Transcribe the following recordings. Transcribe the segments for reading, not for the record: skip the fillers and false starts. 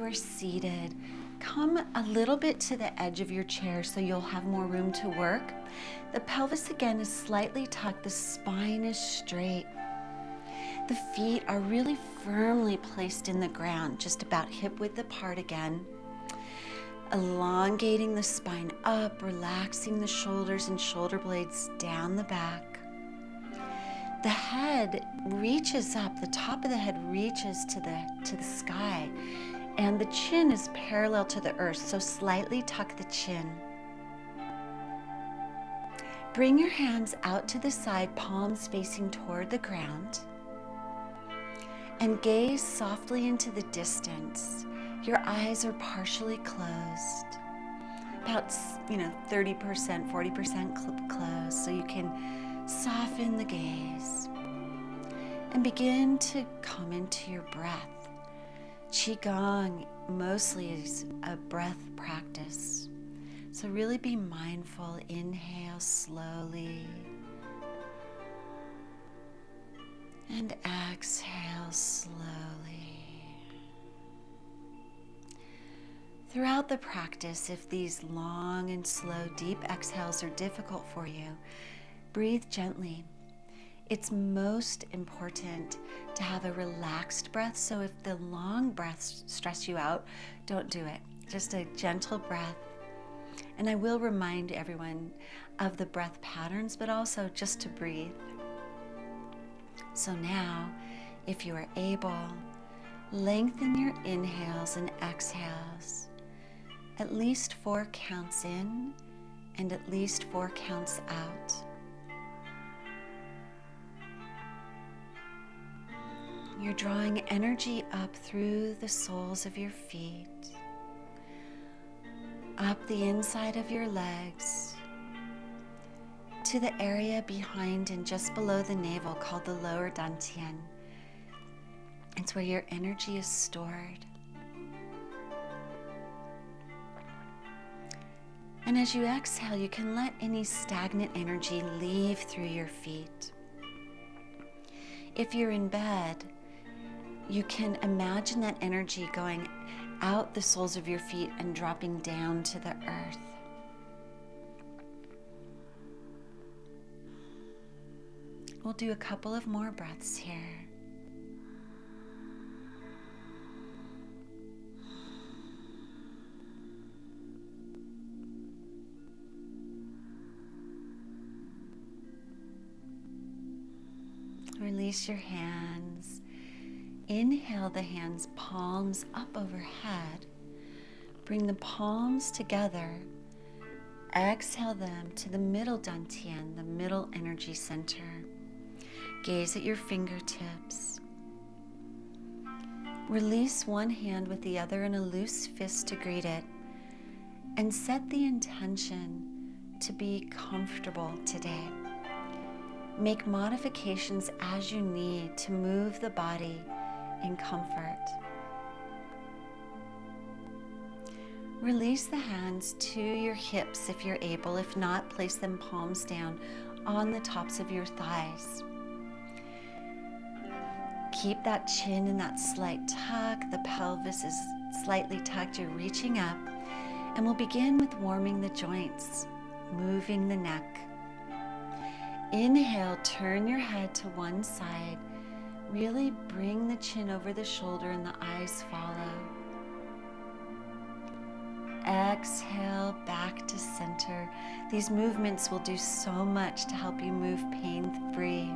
are seated, come a little bit to the edge of your chair so you'll have more room to work. The pelvis again is slightly tucked, the spine is straight. The feet are really firmly placed in the ground, just about hip width apart again. Elongating the spine up, relaxing the shoulders and shoulder blades down the back. The head reaches up, the top of the head reaches to the sky, and the chin is parallel to the earth, so slightly tuck the chin. Bring your hands out to the side, palms facing toward the ground, and gaze softly into the distance. Your eyes are partially closed, about 30%, 40% closed, so you can soften the gaze and begin to come into your breath. Qigong mostly is a breath practice, so really be mindful. Inhale slowly and exhale slowly. Throughout the practice, if these long and slow, deep exhales are difficult for you, breathe gently. It's most important to have a relaxed breath, so if the long breaths stress you out, don't do it. Just a gentle breath. And I will remind everyone of the breath patterns, but also just to breathe. So now, if you are able, lengthen your inhales and exhales. At least 4 counts in and at least 4 counts out. You're drawing energy up through the soles of your feet, up the inside of your legs, to the area behind and just below the navel called the lower dantian. It's where your energy is stored. And as you exhale, you can let any stagnant energy leave through your feet. If you're in bed, you can imagine that energy going out the soles of your feet and dropping down to the earth. We'll do a couple of more breaths here. Release your hands. Inhale the hands, palms up overhead. Bring the palms together. Exhale them to the middle dantian, the middle energy center. Gaze at your fingertips. Release one hand with the other in a loose fist to greet it. And set the intention to be comfortable today. Make modifications as you need to move the body in comfort. Release the hands to your hips if you're able. If not, place them palms down on the tops of your thighs. Keep that chin in that slight tuck. The pelvis is slightly tucked. You're reaching up. And we'll begin with warming the joints, moving the neck. Inhale, turn your head to one side. Really bring the chin over the shoulder and the eyes follow. Exhale, back to center. These movements will do so much to help you move pain-free.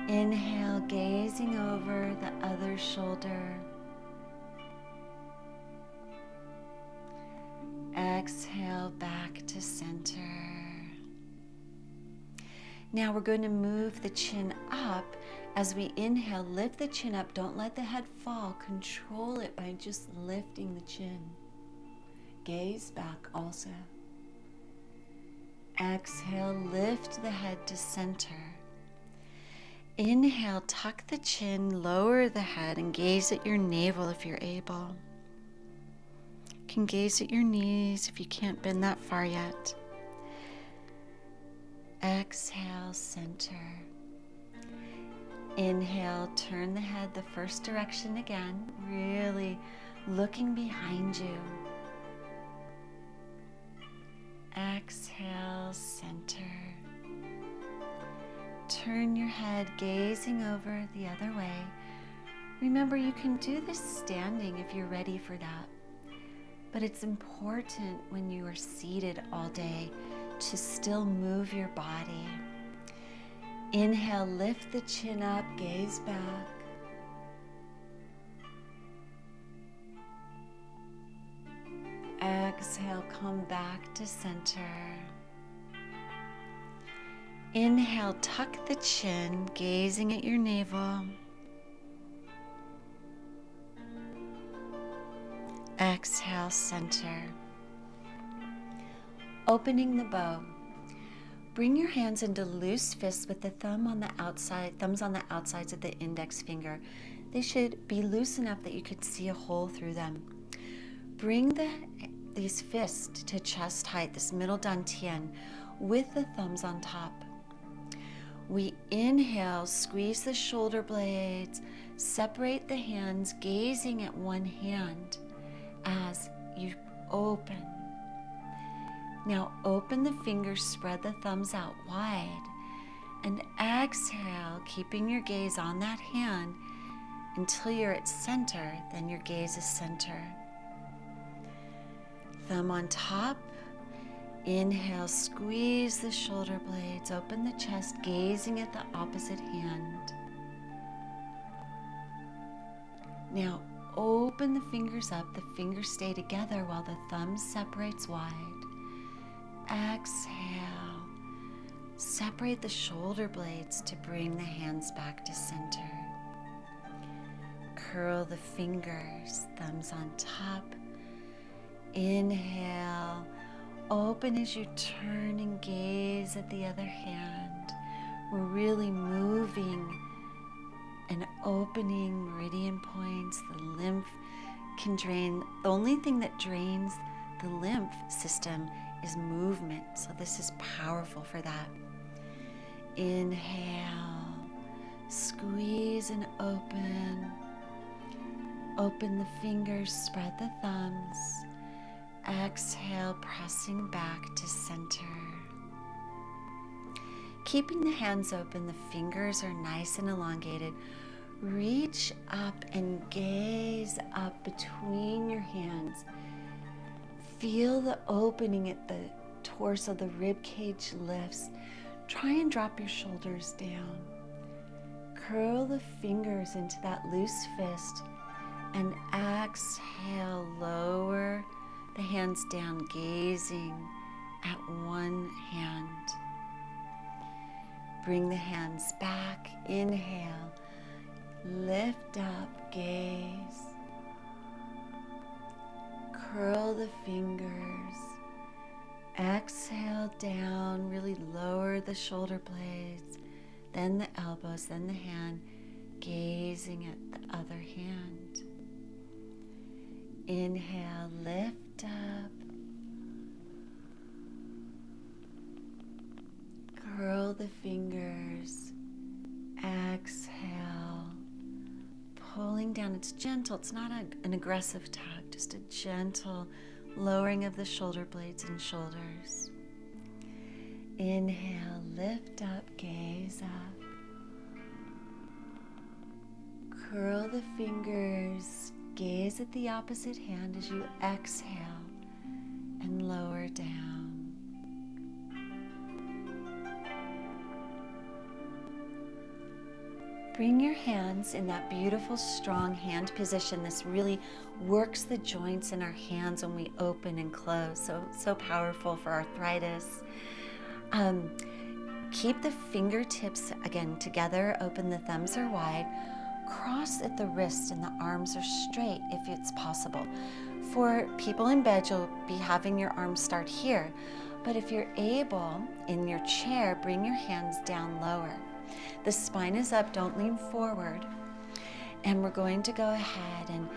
Inhale, gazing over the other shoulder. Exhale, back to center. Now we're going to move the chin up. As we inhale, lift the chin up. Don't let the head fall. Control it by just lifting the chin. Gaze back also. Exhale, lift the head to center. Inhale, tuck the chin, lower the head, and gaze at your navel if you're able. You can gaze at your knees if you can't bend that far yet. Exhale, center. Inhale, turn the head the first direction again. Really looking behind you. Exhale, center. Turn your head, gazing over the other way. Remember, you can do this standing if you're ready for that. But it's important when you are seated all day to still move your body. Inhale, lift the chin up, gaze back. Exhale, come back to center. Inhale, tuck the chin, gazing at your navel. Exhale, center. Opening the bow. Bring your hands into loose fists with the thumbs on the outsides of the index finger. They should be loose enough that you could see a hole through them. Bring these fists to chest height, this middle dantian, with the thumbs on top. We inhale, squeeze the shoulder blades, separate the hands, gazing at one hand as you open. Now open the fingers, spread the thumbs out wide, and exhale, keeping your gaze on that hand until you're at center, then your gaze is center. Thumb on top. Inhale, squeeze the shoulder blades, open the chest, gazing at the opposite hand. Now open the fingers up, the fingers stay together while the thumb separates wide. Exhale, separate the shoulder blades to bring the hands back to center. Curl the fingers, thumbs on top. Inhale, open as you turn and gaze at the other hand. We're really moving and opening meridian points. The lymph can drain. The only thing that drains the lymph system is movement, so this is powerful for that. Inhale, squeeze and open. Open the fingers, spread the thumbs. Exhale, pressing back to center. Keeping the hands open, the fingers are nice and elongated. Reach up and gaze up between your hands. Feel the opening at the torso, the rib cage lifts. Try and drop your shoulders down. Curl the fingers into that loose fist and exhale, lower the hands down, gazing at one hand. Bring the hands back. Inhale, lift up, gaze. Curl the fingers. Exhale down, really lower the shoulder blades, then the elbows, then the hand, gazing at the other hand. Inhale, lift up. Curl the fingers. Exhale. Pulling down. It's gentle. It's not an aggressive tug, just a gentle lowering of the shoulder blades and shoulders. Inhale, lift up, gaze up. Curl the fingers. Gaze at the opposite hand as you exhale and lower down. Bring your hands in that beautiful, strong hand position. This really works the joints in our hands when we open and close. So powerful for arthritis. Keep the fingertips, again, together. Open, the thumbs are wide. Cross at the wrist and the arms are straight if it's possible. For people in bed, you'll be having your arms start here. But if you're able, in your chair, bring your hands down lower. The spine is up, don't lean forward. And we're going to go ahead and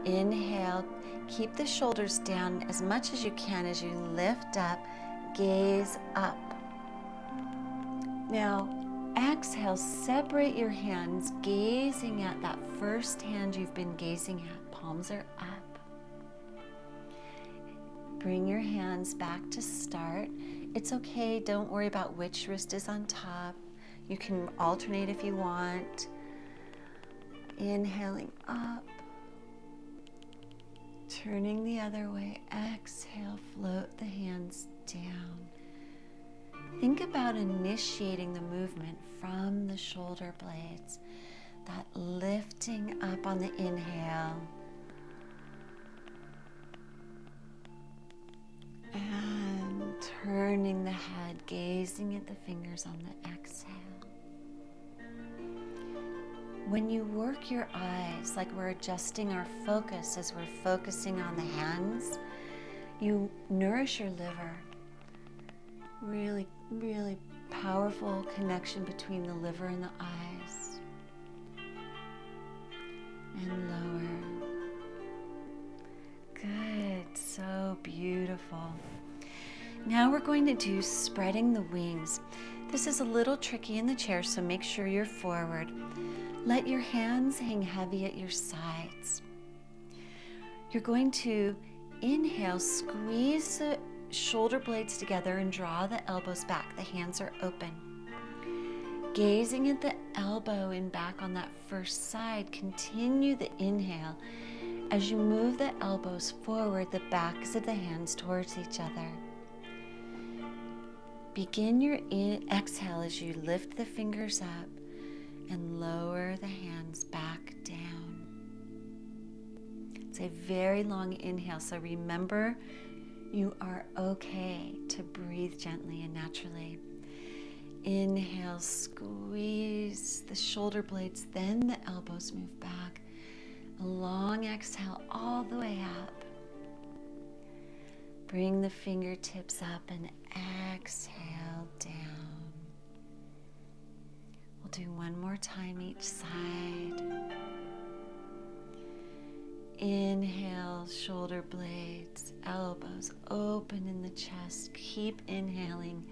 inhale. Keep the shoulders down as much as you can as you lift up, gaze up. Now, exhale, separate your hands, gazing at that first hand you've been gazing at. Palms are up. Bring your hands back to start. It's okay, don't worry about which wrist is on top. You can alternate if you want. Inhaling up. Turning the other way. Exhale, float the hands down. Think about initiating the movement from the shoulder blades. That lifting up on the inhale. And turning the head, gazing at the fingers on the exhale. When you work your eyes, like we're adjusting our focus as we're focusing on the hands, you nourish your liver. Really, really powerful connection between the liver and the eyes. And lower. Good, so beautiful. Now we're going to do spreading the wings. This is a little tricky in the chair, so make sure you're forward. Let your hands hang heavy at your sides. You're going to inhale, squeeze the shoulder blades together and draw the elbows back. The hands are open. Gazing at the elbow and back on that first side, continue the inhale. As you move the elbows forward, the backs of the hands towards each other. Begin your exhale as you lift the fingers up and lower the hands back down. It's a very long inhale, so remember you are okay to breathe gently and naturally. Inhale, squeeze the shoulder blades, then the elbows move back. A long exhale all the way up. Bring the fingertips up and exhale down. We'll do one more time each side. Inhale, shoulder blades, elbows open in the chest. Keep inhaling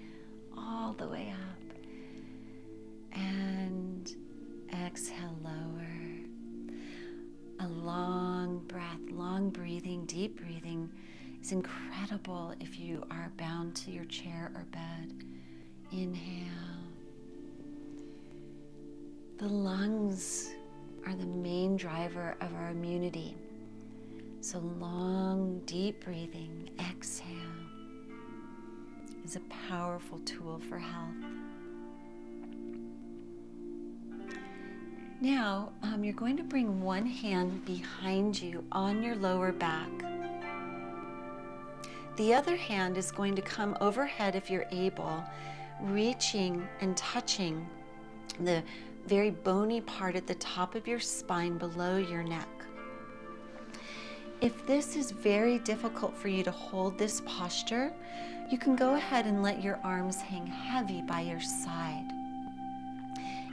all the way up. And exhale, lower. A long breath, long breathing, deep breathing is incredible if you are bound to your chair or bed. Inhale. The lungs are the main driver of our immunity. So long, deep breathing, exhale, is a powerful tool for health. Now, you're going to bring one hand behind you on your lower back. The other hand is going to come overhead if you're able, reaching and touching the very bony part at the top of your spine below your neck. If this is very difficult for you to hold this posture, you can go ahead and let your arms hang heavy by your side.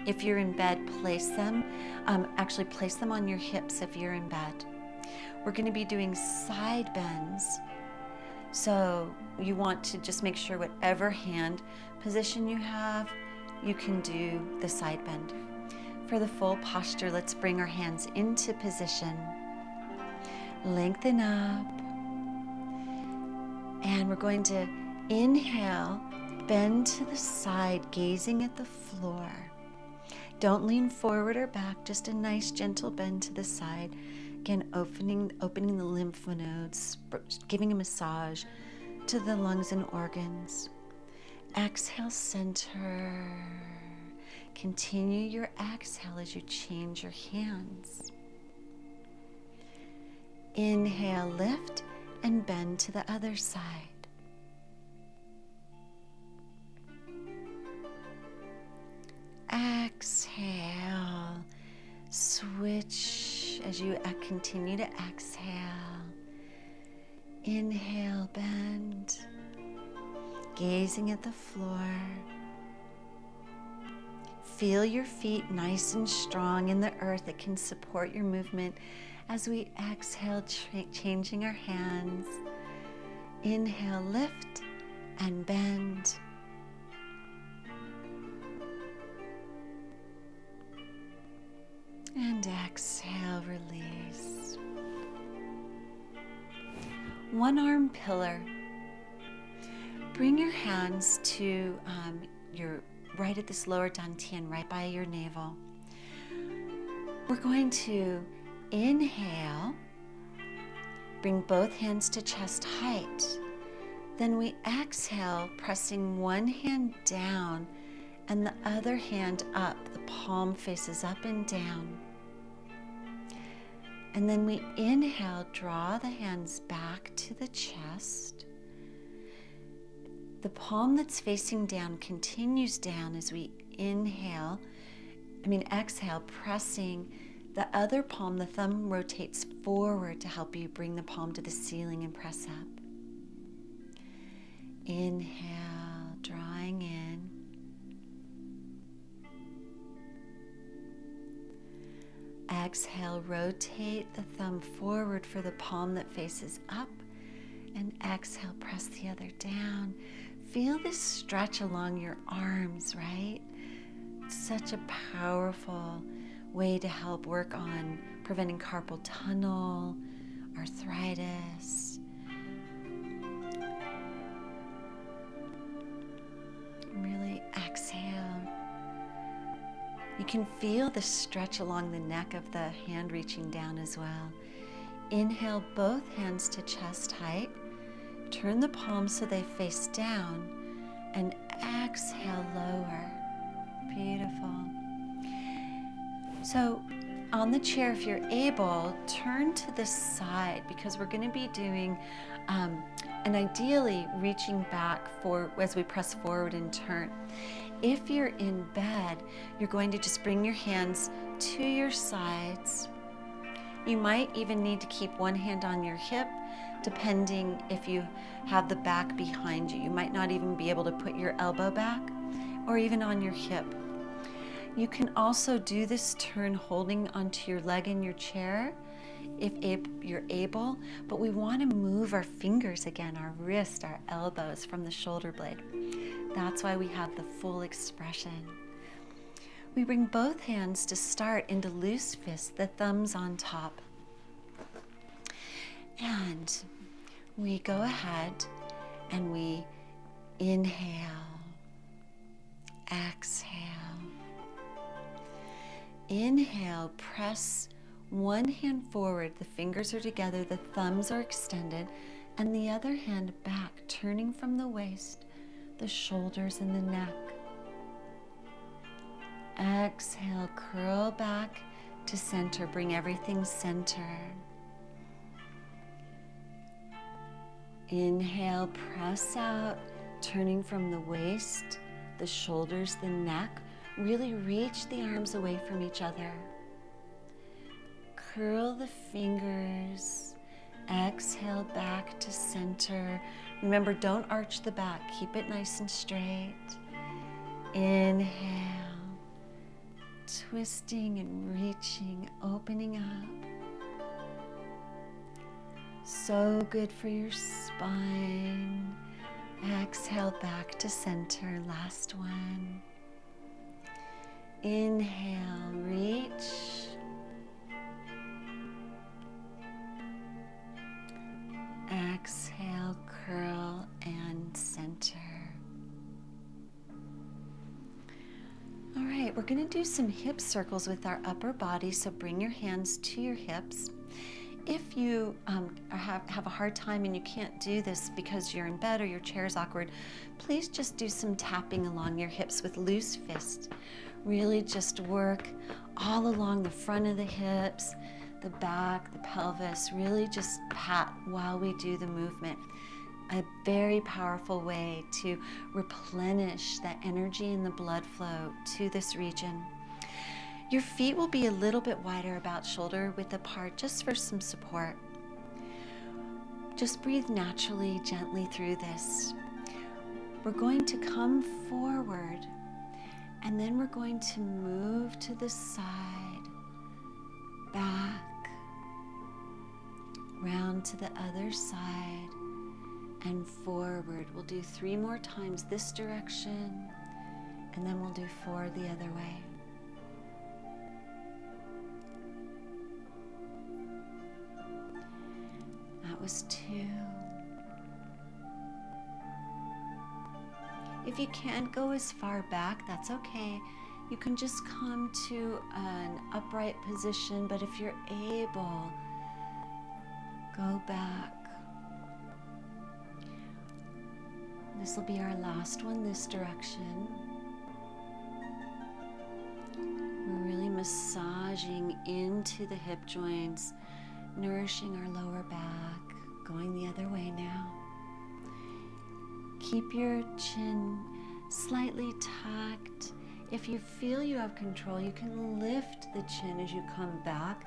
If you're in bed, place them on your hips if you're in bed. We're going to be doing side bends. So you want to just make sure whatever hand position you have, you can do the side bend. For the full posture, let's bring our hands into position. Lengthen up. And we're going to inhale, bend to the side, gazing at the floor. Don't lean forward or back, just a nice gentle bend to the side. Again, opening the lymph nodes, giving a massage to the lungs and organs. Exhale, center. Continue your exhale as you change your hands. Inhale, lift, and bend to the other side. Exhale, switch as you continue to exhale. Inhale, bend, gazing at the floor. Feel your feet nice and strong in the earth that can support your movement as we exhale, changing our hands. Inhale, lift and bend. And exhale, release. one arm pillar. Bring your hands to your right at this lower dantian, right by your navel. We're going to inhale, bring both hands to chest height. Then we exhale, pressing one hand down and the other hand up. The palm faces up and down. And then we inhale, draw the hands back to the chest. The palm that's facing down continues down as we exhale, pressing the other palm. The thumb rotates forward to help you bring the palm to the ceiling and press up. Inhale, drawing in. Exhale, rotate the thumb forward for the palm that faces up. And exhale, press the other down. Feel this stretch along your arms, right? It's such a powerful way to help work on preventing carpal tunnel, arthritis. Really exhale. You can feel the stretch along the neck of the hand reaching down as well. Inhale, both hands to chest height. Turn the palms so they face down, and exhale, lower. Beautiful. So on the chair, if you're able, turn to the side, because we're going to be doing and ideally reaching back for as we press forward and turn. If you're in bed, you're going to just bring your hands to your sides. You might even need to keep one hand on your hip, depending if you have the back behind you. You might not even be able to put your elbow back or even on your hip. You can also do this turn holding onto your leg in your chair if you're able, but we want to move our fingers again, our wrist, our elbows from the shoulder blade. That's why we have the full expression. We bring both hands to start into loose fists, the thumbs on top. And we go ahead and we inhale, exhale. Inhale, press one hand forward, the fingers are together, the thumbs are extended, and the other hand back, turning from the waist, the shoulders and the neck. Exhale, curl back to center, bring everything center. Inhale, press out, turning from the waist, the shoulders, the neck. Really reach the arms away from each other. Curl the fingers. Exhale, back to center. Remember, don't arch the back. Keep it nice and straight. Inhale. Twisting and reaching, opening up. So good for your spine. Exhale, back to center. Last one. Inhale, reach. Exhale, curl and center. All right, we're going to do some hip circles with our upper body, so bring your hands to your hips. If you have a hard time and you can't do this because you're in bed or your chair is awkward, please just do some tapping along your hips with loose fists. Really just work all along the front of the hips, the back, the pelvis. Really just pat while we do the movement. A very powerful way to replenish that energy and the blood flow to this region. Your feet will be a little bit wider, about shoulder width apart, just for some support. Just breathe naturally, gently through this. We're going to come forward, and then we're going to move to the side, back, round to the other side, and forward. We'll do 3 more times this direction, and then we'll do 4 the other way. That was 2. If you can't go as far back, that's okay. You can just come to an upright position, but if you're able, go back. This will be our last one, this direction. We're really massaging into the hip joints, nourishing our lower back, going the other way now. Keep your chin slightly tucked. If you feel you have control, you can lift the chin as you come back,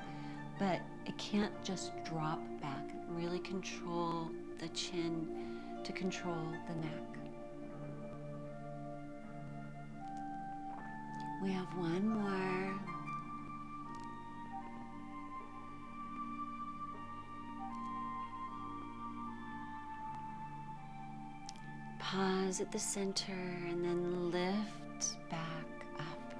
but it can't just drop back. Really control the chin to control the neck. We have one more. Pause at the center and then lift back up.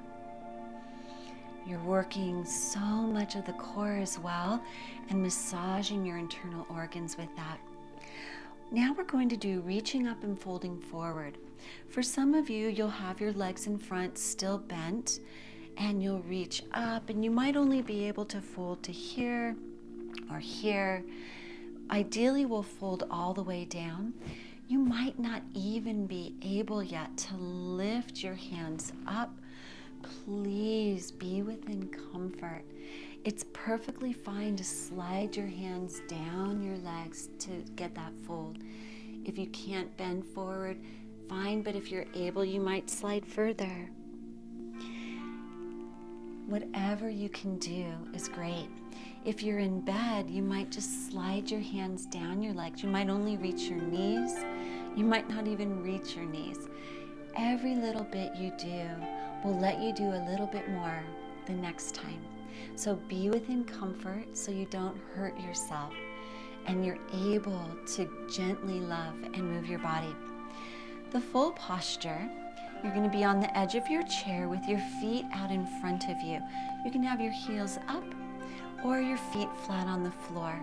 You're working so much of the core as well and massaging your internal organs with that. Now we're going to do reaching up and folding forward. For some of you, you'll have your legs in front still bent and you'll reach up and you might only be able to fold to here or here. Ideally, we'll fold all the way down. You might not even be able yet to lift your hands up. Please be within comfort. It's perfectly fine to slide your hands down your legs to get that fold. If you can't bend forward, fine, but if you're able, you might slide further. Whatever you can do is great. If you're in bed, you might just slide your hands down your legs. You might only reach your knees. You might not even reach your knees. Every little bit you do will let you do a little bit more the next time. So be within comfort so you don't hurt yourself and you're able to gently love and move your body. The full posture, you're going to be on the edge of your chair with your feet out in front of you. You can have your heels up or your feet flat on the floor.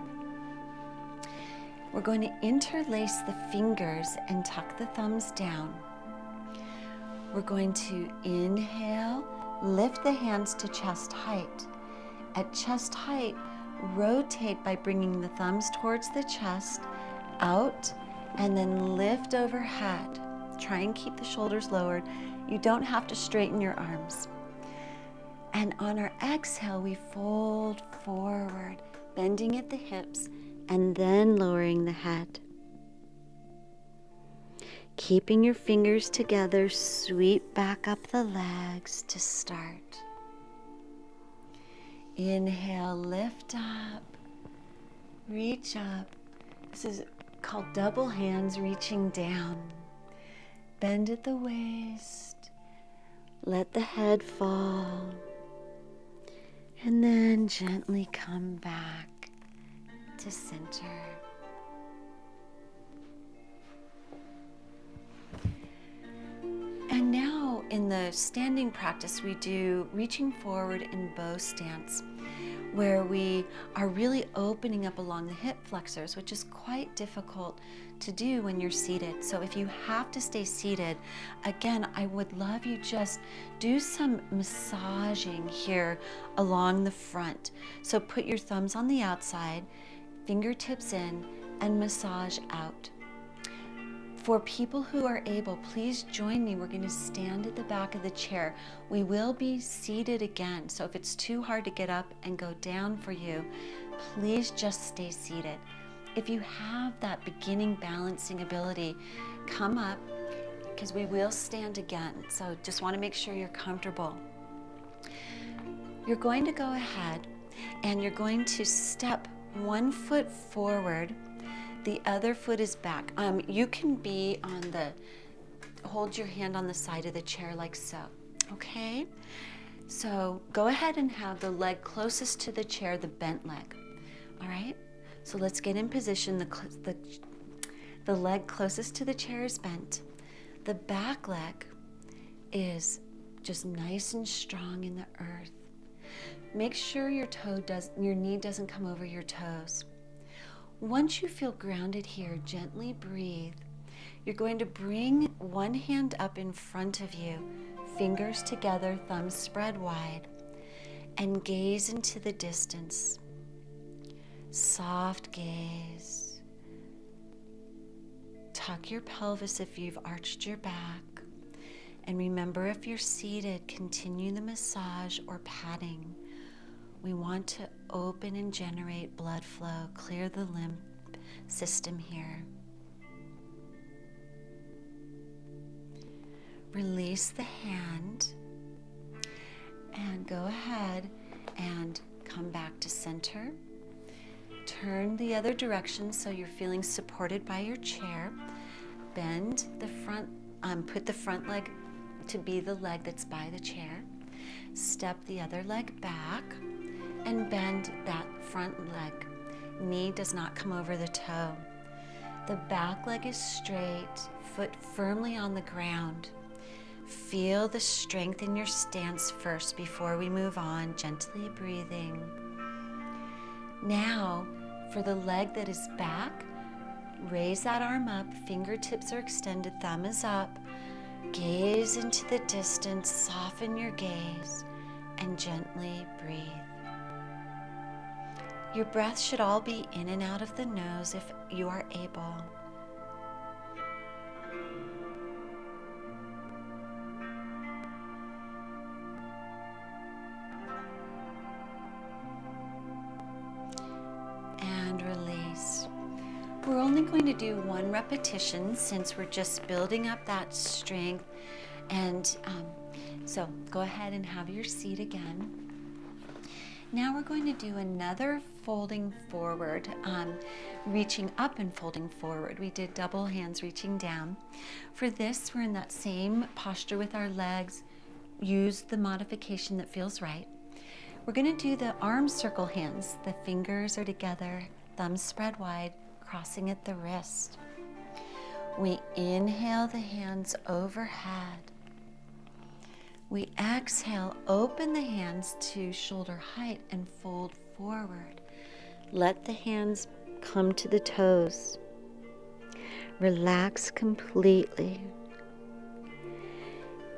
We're going to interlace the fingers and tuck the thumbs down. We're going to inhale, lift the hands to chest height. At chest height, rotate by bringing the thumbs towards the chest, out, and then lift overhead. Try and keep the shoulders lowered. You don't have to straighten your arms. And on our exhale, we fold forward, bending at the hips, and then lowering the head. Keeping your fingers together, sweep back up the legs to start. Inhale, lift up, reach up. This is called double hands reaching down. Bend at the waist, let the head fall, and then gently come back to center. And now in the standing practice, we do reaching forward in bow stance, where we are really opening up along the hip flexors, which is quite difficult to do when you're seated. So if you have to stay seated, again, I would love you just do some massaging here along the front. So put your thumbs on the outside, fingertips in, and massage out. For people who are able, please join me. We're going to stand at the back of the chair. We will be seated again. So if it's too hard to get up and go down for you, please just stay seated. If you have that beginning balancing ability, come up because we will stand again. So just want to make sure you're comfortable. You're going to go ahead and you're going to step one foot forward. The other foot is back. You can be on hold your hand on the side of the chair like so, okay? So go ahead and have the leg closest to the chair, the bent leg, all right? So let's get in position. The leg closest to the chair is bent. The back leg is just nice and strong in the earth. Make sure your knee doesn't come over your toes. Once you feel grounded here, gently breathe. You're going to bring one hand up in front of you, fingers together, thumbs spread wide, and gaze into the distance. Soft gaze. Tuck your pelvis if you've arched your back. And remember, if you're seated, continue the massage or patting. We want to open and generate blood flow, clear the lymph system here. Release the hand and go ahead and come back to center. Turn the other direction so you're feeling supported by your chair. Bend the front, put the front leg to be the leg that's by the chair. Step the other leg back and bend that front leg. Knee does not come over the toe. The back leg is straight, foot firmly on the ground. Feel the strength in your stance first before we move on, gently breathing. Now, for the leg that is back, raise that arm up, fingertips are extended, thumb is up. Gaze into the distance, soften your gaze, and gently breathe. Your breath should all be in and out of the nose if you are able. And release. We're only going to do one repetition since we're just building up that strength. And so go ahead and have your seat again. Now we're going to do another folding forward, reaching up and folding forward. We did double hands reaching down. For this, we're in that same posture with our legs. Use the modification that feels right. We're going to do the arm circle hands. The fingers are together, thumbs spread wide, crossing at the wrist. We inhale the hands overhead. We exhale, open the hands to shoulder height and fold forward. Let the hands come to the toes. Relax completely.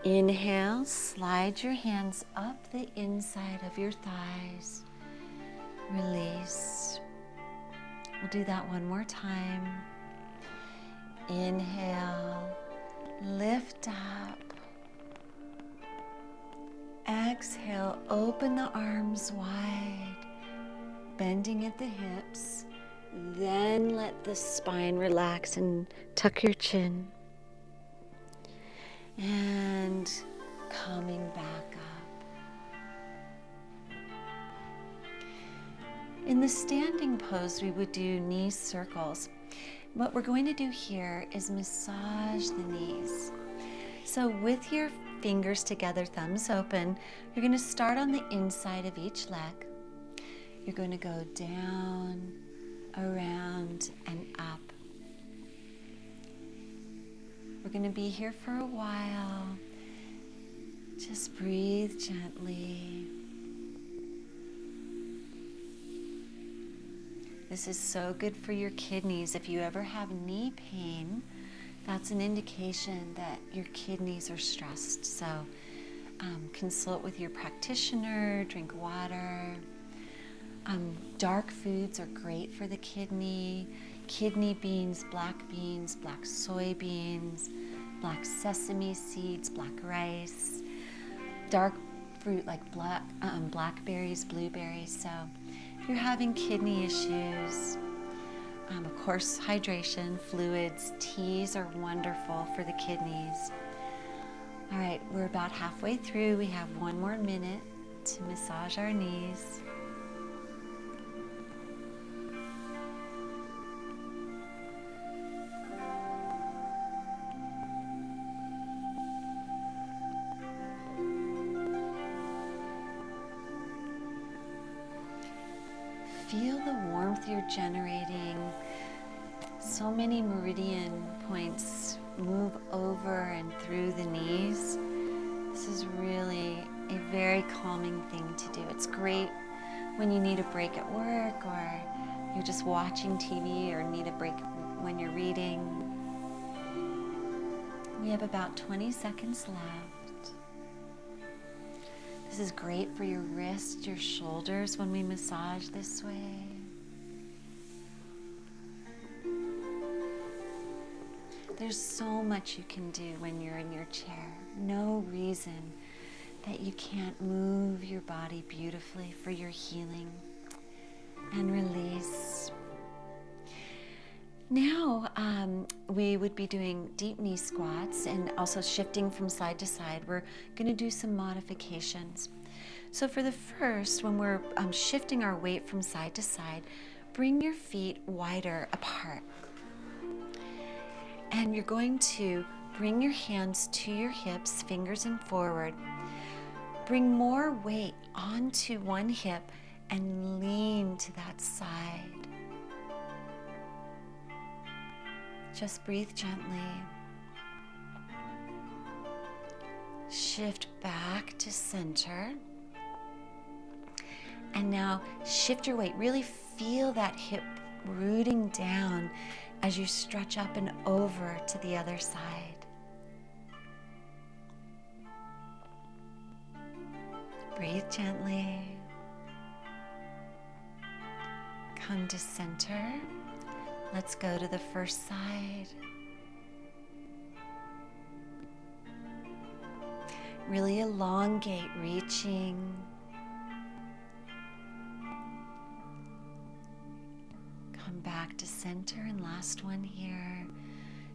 Inhale, slide your hands up the inside of your thighs. Release. We'll do that one more time. Inhale, lift up. Exhale, open the arms wide, bending at the hips. Then let the spine relax and tuck your chin. And coming back up. In the standing pose, we would do knee circles. What we're going to do here is massage the knees. So with your fingers together, thumbs open, you're going to start on the inside of each leg. You're going to go down, around, and up. We're going to be here for a while. Just breathe gently. This is so good for your kidneys. If you ever have knee pain, that's an indication that your kidneys are stressed. So consult with your practitioner, drink water. Dark foods are great for the kidney. Kidney beans, black soybeans, black sesame seeds, black rice. Dark fruit like blackberries, blueberries. So if you're having kidney issues, of course, hydration, fluids, teas are wonderful for the kidneys. All right, we're about halfway through. We have one more minute to massage our knees. Feel the warmth you're generating. So many meridian points move over and through the knees. This is really a very calming thing to do. It's great when you need a break at work, or you're just watching TV, or need a break when you're reading. We have about 20 seconds left. This is great for your wrists, your shoulders when we massage this way. There's so much you can do when you're in your chair. No reason that you can't move your body beautifully for your healing. And release. Now we would be doing deep knee squats and also shifting from side to side. We're going to do some modifications. So for the first, when we're shifting our weight from side to side, bring your feet wider apart. And you're going to bring your hands to your hips, fingers and forward. Bring more weight onto one hip and lean to that side. Just breathe gently. Shift back to center. And now shift your weight. Really feel that hip rooting down as you stretch up and over to the other side. Breathe gently. Come to center. Let's go to the first side. Really elongate, reaching. Come back to center, and last one here.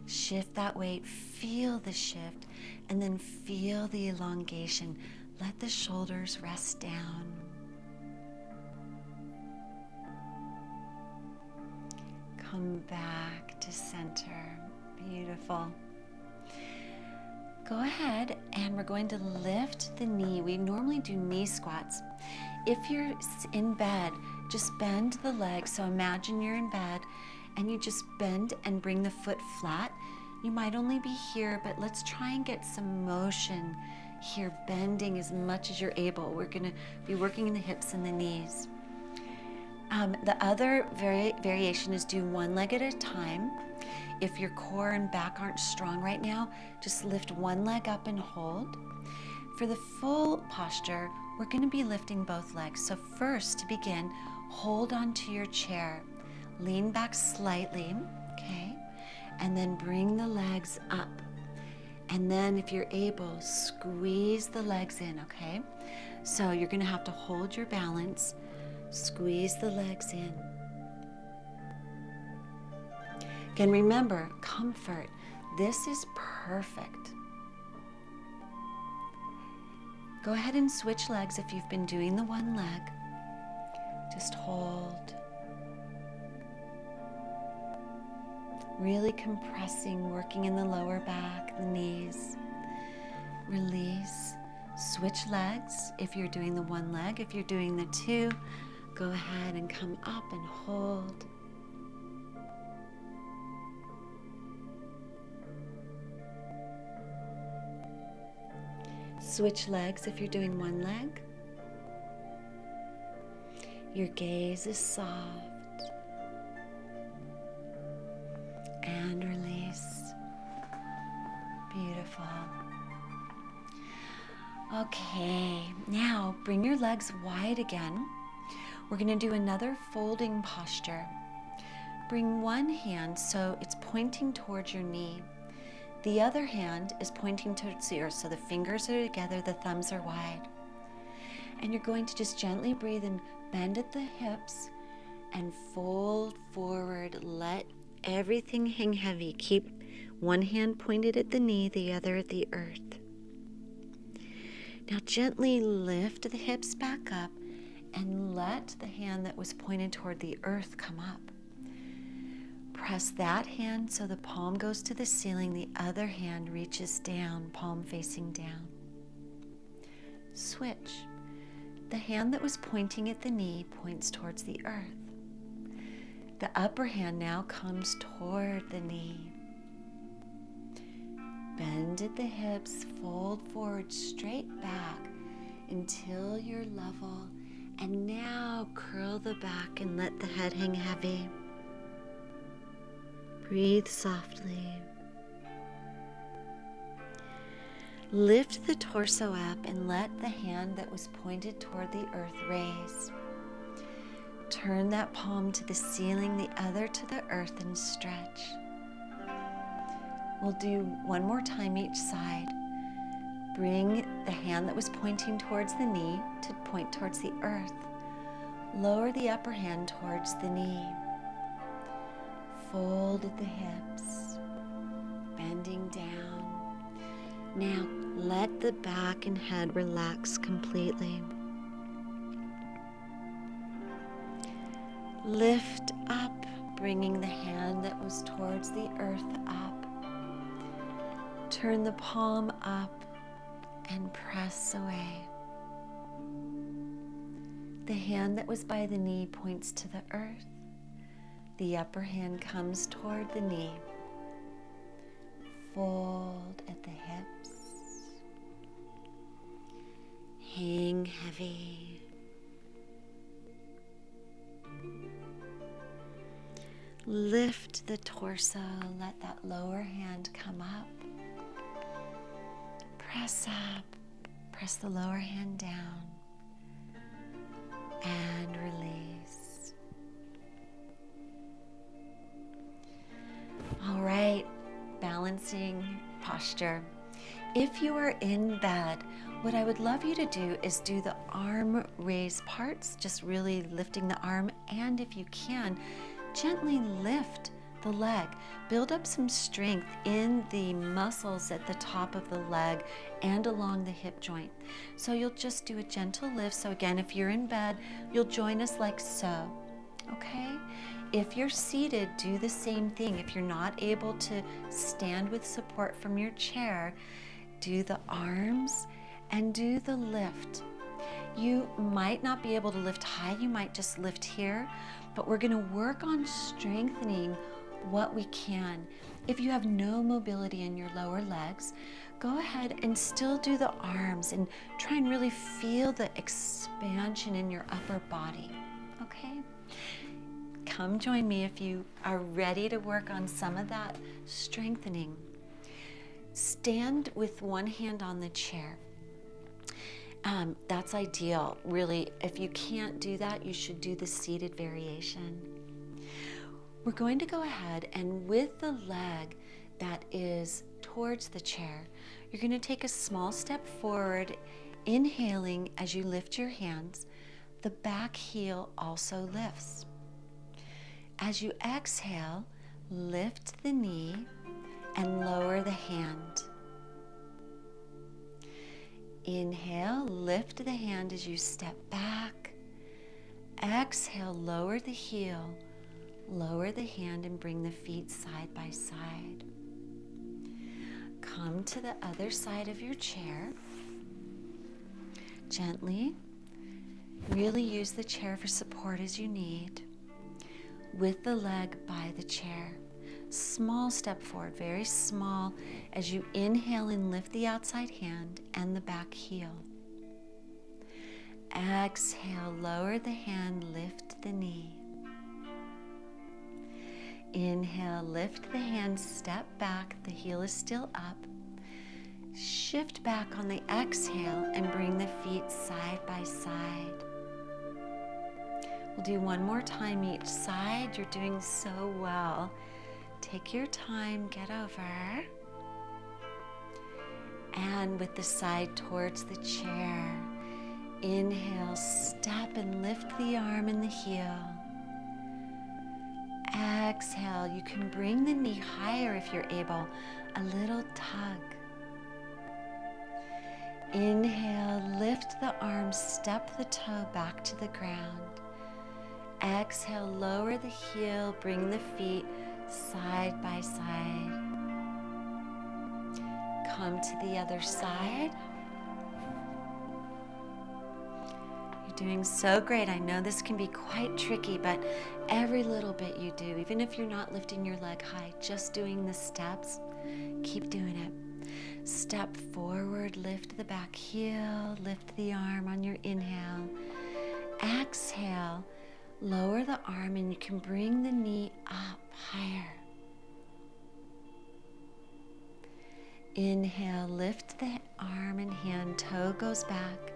Shift that weight, feel the shift, and then feel the elongation. Let the shoulders rest down. Come back to center. Beautiful. Go ahead and we're going to lift the knee. We normally do knee squats. If you're in bed, just bend the legs. So imagine you're in bed and you just bend and bring the foot flat. You might only be here, but let's try and get some motion here, bending as much as you're able. We're going to be working in the hips and the knees. The other variation is do one leg at a time. If your core and back aren't strong right now, just lift one leg up and hold. For the full posture, we're going to be lifting both legs. So first, to begin, hold onto your chair. Lean back slightly, okay? And then bring the legs up. And then if you're able, squeeze the legs in, okay? So you're going to have to hold your balance. Squeeze the legs in. Again, remember, comfort. This is perfect. Go ahead and switch legs if you've been doing the one leg. Just hold. Really compressing, working in the lower back, the knees. Release. Switch legs if you're doing the one leg. If you're doing the two, go ahead and come up and hold. Switch legs if you're doing one leg. Your gaze is soft. And release. Beautiful. Okay, now bring your legs wide again. We're going to do another folding posture. Bring one hand so it's pointing towards your knee. The other hand is pointing towards the earth, so the fingers are together, the thumbs are wide. And you're going to just gently breathe and bend at the hips and fold forward. Let everything hang heavy. Keep one hand pointed at the knee, the other at the earth. Now gently lift the hips back up and let the hand that was pointed toward the earth come up. Press that hand so the palm goes to the ceiling, the other hand reaches down, palm facing down. Switch. The hand that was pointing at the knee points towards the earth. The upper hand now comes toward the knee. Bend at the hips, fold forward, straight back until you're level. And now curl the back and let the head hang heavy. Breathe softly. Lift the torso up and let the hand that was pointed toward the earth raise. Turn that palm to the ceiling, the other to the earth, and stretch. We'll do one more time each side. Bring the hand that was pointing towards the knee to point towards the earth. Lower the upper hand towards the knee. Fold at the hips, bending down. Now let the back and head relax completely. Lift up, bringing the hand that was towards the earth up. Turn the palm up and press away. The hand that was by the knee points to the earth. The upper hand comes toward the knee. Fold at the hips. Hang heavy. Lift the torso, let that lower hand come up. Press up, press the lower hand down, and release. All right, balancing posture. If you are in bed, what I would love you to do is do the arm raise parts, just really lifting the arm, and if you can, gently lift the leg. Build up some strength in the muscles at the top of the leg and along the hip joint. So you'll just do a gentle lift. So again, if you're in bed, you'll join us like so, okay? If you're seated, do the same thing. If you're not able to stand with support from your chair, do the arms and do the lift. You might not be able to lift high, you might just lift here, but we're gonna work on strengthening what we can. If you have no mobility in your lower legs, go ahead and still do the arms and try and really feel the expansion in your upper body, okay? Come join me if you are ready to work on some of that strengthening. Stand with one hand on the chair. That's ideal, really. If you can't do that, you should do the seated variation. We're going to go ahead and with the leg that is towards the chair, you're going to take a small step forward, inhaling as you lift your hands. The back heel also lifts. As you exhale, lift the knee and lower the hand. Inhale, lift the hand as you step back. Exhale, lower the heel, lower the hand and bring the feet side by side. Come to the other side of your chair. Gently, really use the chair for support as you need. With the leg by the chair. Small step forward, very small, as you inhale and lift the outside hand and the back heel. Exhale, lower the hand, lift the knee. Inhale, lift the hand, step back, the heel is still up. Shift back on the exhale and bring the feet side by side. We'll do one more time each side. You're doing so well. Take your time, get over. And with the side towards the chair, inhale, step and lift the arm and the heel. Exhale, you can bring the knee higher if you're able, a little tug. Inhale, lift the arm, step the toe back to the ground. Exhale, lower the heel, bring the feet side by side. Come to the other side. You're doing so great. I know this can be quite tricky, but every little bit you do, even if you're not lifting your leg high, just doing the steps, keep doing it. Step forward, lift the back heel, lift the arm on your inhale. Exhale, lower the arm and you can bring the knee up higher. Inhale, lift the arm and hand, toe goes back.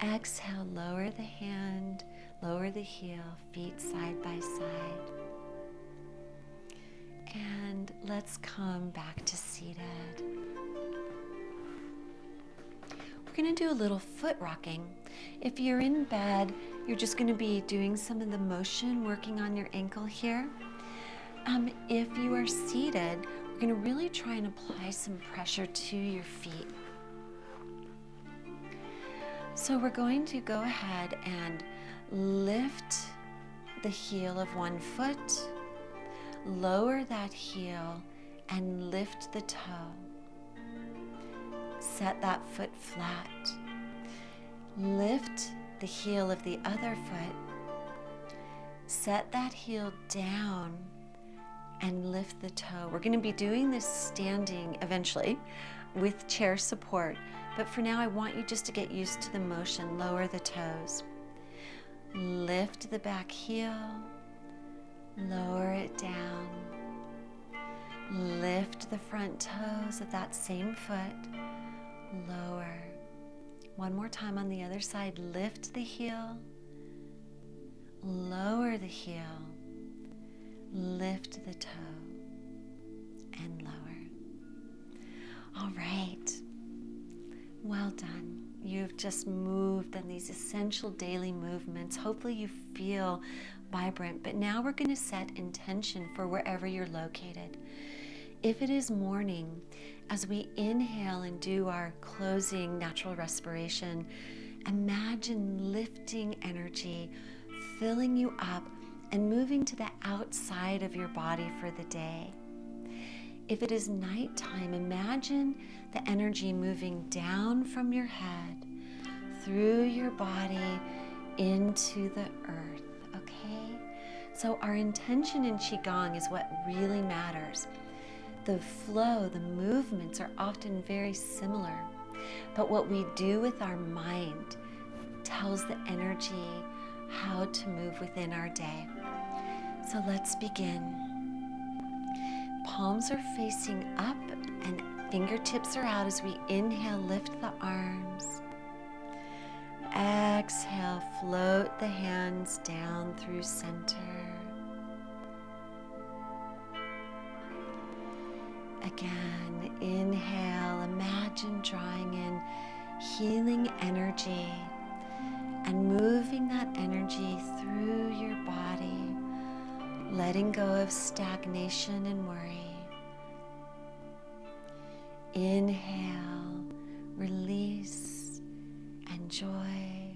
Exhale, lower the hand, lower the heel, feet side by side. And let's come back to seated. We're going to do a little foot rocking. If you're in bed, you're just going to be doing some of the motion, working on your ankle here. If you are seated, we're going to really try and apply some pressure to your feet. So we're going to go ahead and lift the heel of one foot, lower that heel, and lift the toe. Set that foot flat. Lift the heel of the other foot. Set that heel down and lift the toe. We're going to be doing this standing eventually with chair support, but for now I want you just to get used to the motion. Lower the toes. Lift the back heel. Lower it down. Lift the front toes of that same foot. Lower. One more time on the other side. Lift the heel. Lower the heel. Lift the toe. And lower. All right. Well done. You've just moved on these essential daily movements. Hopefully you feel vibrant, but now we're going to set intention for wherever you're located. If it is morning, as we inhale and do our closing natural respiration, imagine lifting energy, filling you up, and moving to the outside of your body for the day. If it is nighttime, imagine the energy moving down from your head, through your body, into the earth, okay? So our intention in Qigong is what really matters. The flow, the movements are often very similar, but what we do with our mind tells the energy how to move within our day. So let's begin. Palms are facing up and fingertips are out as we inhale, lift the arms. Exhale, float the hands down through center. Again, inhale, imagine drawing in healing energy and moving that energy through your body, letting go of stagnation and worry. Inhale, release and joy.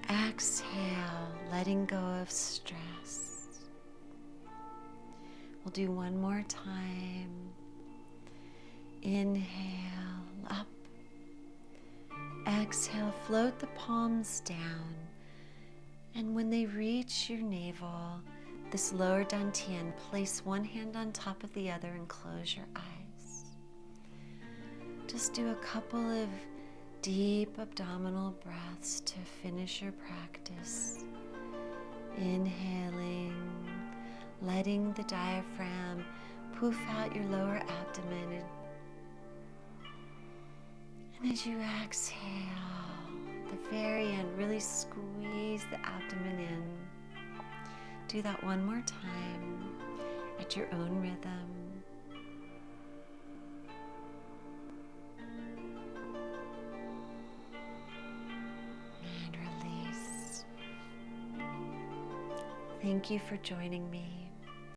Exhale, letting go of stress. We'll do one more time. Inhale, up. Exhale, float the palms down. And when they reach your navel, this lower dantian, place one hand on top of the other and close your eyes. Just do a couple of deep abdominal breaths to finish your practice. Inhaling, letting the diaphragm poof out your lower abdomen. And as you exhale, the very end, really squeeze the abdomen in. Do that one more time at your own rhythm. And release. Thank you for joining me.